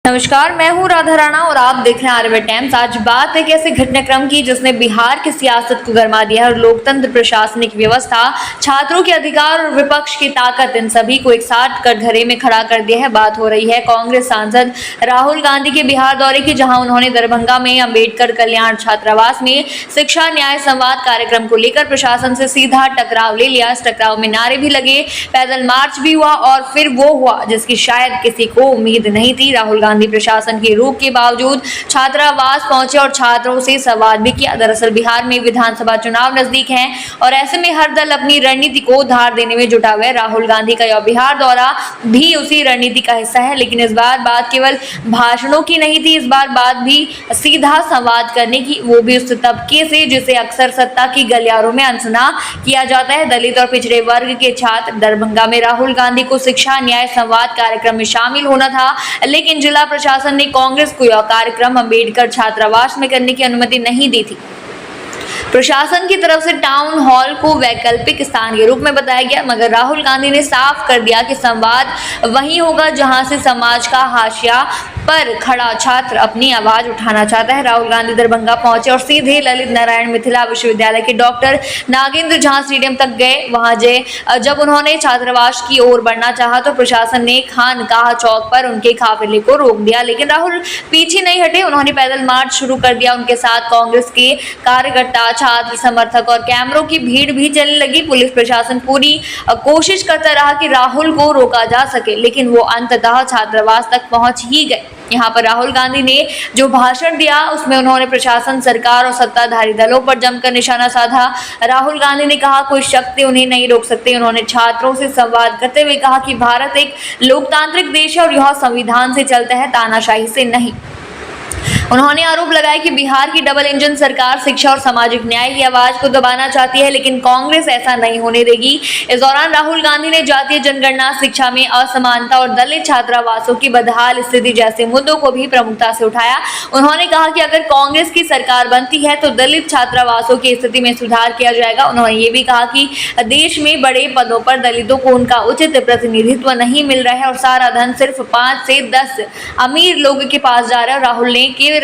नमस्कार, मैं हूँ राधा राणा और आप देख रहे हैं आर्यभट्ट टाइम्स। आज बात एक ऐसे घटनाक्रम की जिसने बिहार की सियासत को गरमा दिया है और लोकतंत्र, प्रशासनिक व्यवस्था, छात्रों के अधिकार और विपक्ष की ताकत, इन सभी को एक साथ कटघरे में खड़ा कर दिया है। बात हो रही है कांग्रेस सांसद राहुल गांधी के बिहार दौरे की, जहां उन्होंने दरभंगा में अंबेडकर कल्याण छात्रावास में शिक्षा न्याय संवाद कार्यक्रम को लेकर प्रशासन से सीधा टकराव ले लिया। इस टकराव में नारे भी लगे, पैदल मार्च भी हुआ और फिर वो हुआ जिसकी शायद किसी को उम्मीद नहीं थी। राहुल गांधी प्रशासन की रोक के बावजूद छात्रावास पहुंचे और छात्रों से संवाद भी किया। दरअसल बिहार में विधानसभा चुनाव नजदीक हैं और ऐसे में हर दल अपनी रणनीति को धार देने में जुटा हुआ है। राहुल गांधी का यह बिहार दौरा भी उसी रणनीति का हिस्सा है, लेकिन इस बार बात केवल भाषणों की नहीं थी। इस बार बात भी सीधा संवाद करने की, वो भी उस तबके से जिसे अक्सर सत्ता की गलियारों में अनसुना किया जाता है, दलित और पिछड़े वर्ग के छात्र। दरभंगा में राहुल गांधी को शिक्षा न्याय संवाद कार्यक्रम में शामिल होना था, लेकिन जिला प्रशासन ने कांग्रेस को यह कार्यक्रम अंबेडकर छात्रावास में करने की अनुमति नहीं दी थी। प्रशासन की तरफ से टाउन हॉल को वैकल्पिक स्थान के रूप में बताया गया, मगर राहुल गांधी ने साफ कर दिया कि संवाद वहीं होगा जहां से समाज का हाशिया पर खड़ा छात्र अपनी आवाज उठाना चाहता है। राहुल गांधी दरभंगा पहुंचे और सीधे ललित नारायण मिथिला विश्वविद्यालय के डॉक्टर नागेंद्र झा स्टेडियम तक गए। वहां जब उन्होंने छात्रावास की ओर बढ़ना चाहा तो प्रशासन ने खानकाह चौक पर उनके काफिले को रोक दिया, लेकिन राहुल पीछे नहीं हटे। उन्होंने पैदल मार्च शुरू कर दिया। उनके साथ कांग्रेस के कार्यकर्ता, छात्र, समर्थक और कैमरों की भीड़ भी चलने लगी। पुलिस प्रशासन पूरी कोशिश करता रहा कि राहुल को रोका जा सके, लेकिन वो अंततः छात्रावास तक पहुंच ही गए। यहाँ पर राहुल गांधी ने जो भाषण दिया उसमें उन्होंने प्रशासन, सरकार और सत्ताधारी दलों पर जमकर निशाना साधा। राहुल गांधी ने कहा कोई शक्ति उन्हें नहीं रोक सकती। उन्होंने छात्रों से संवाद करते हुए कहा कि भारत एक लोकतांत्रिक देश है और यह संविधान से चलता है, तानाशाही से नहीं। उन्होंने आरोप लगाया कि बिहार की डबल इंजन सरकार शिक्षा और सामाजिक न्याय की आवाज को दबाना चाहती है, लेकिन कांग्रेस ऐसा नहीं होने देगी। इस दौरान राहुल गांधी ने जातीय जनगणना, शिक्षा में असमानता और दलित छात्रावासों की बदहाल स्थिति जैसे मुद्दों को भी प्रमुखता से उठाया। उन्होंने कहा कि अगर कांग्रेस की सरकार बनती है तो दलित छात्रावासों की स्थिति में सुधार किया जाएगा। उन्होंने ये भी कहा कि देश में बड़े पदों पर दलितों को उनका उचित प्रतिनिधित्व नहीं मिल रहा है और सारा धन सिर्फ 5 से 10 अमीर लोगों के पास जा रहा है। राहुल ने केरल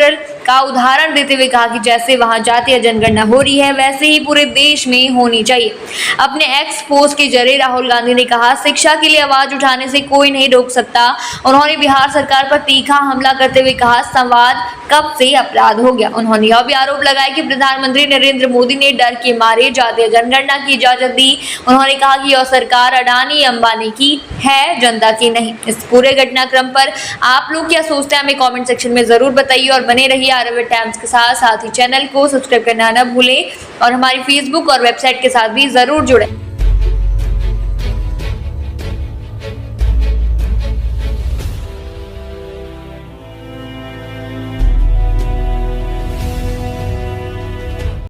का उदाहरण देते हुए कहा कि जैसे वहां जातीय जनगणना हो रही है वैसे ही पूरे देश में होनी चाहिए। अपने एक्स पोस्ट के जरिए राहुल गांधी ने कहा शिक्षा के लिए आवाज उठाने से कोई नहीं रोक सकता। उन्होंने बिहार सरकार पर तीखा हमला करते हुए कहा संवाद कब से अपराध हो गया। उन्होंने यह भी आरोप लगाया कि प्रधानमंत्री नरेंद्र मोदी ने डर के मारे जातीय जनगणना की इजाजत दी। उन्होंने कहा कि यह सरकार अडानी अंबानी की है, जनता की नहीं। इस पूरे घटनाक्रम पर आप लोग क्या सोचते हैं हमें कमेंट सेक्शन में जरूर बताइए और बने रहिए आर्यभट्ट टाइम्स के साथ ही चैनल को सब्सक्राइब करना न भूलें और हमारी फेसबुक और वेबसाइट के साथ भी जरूर जुड़ें।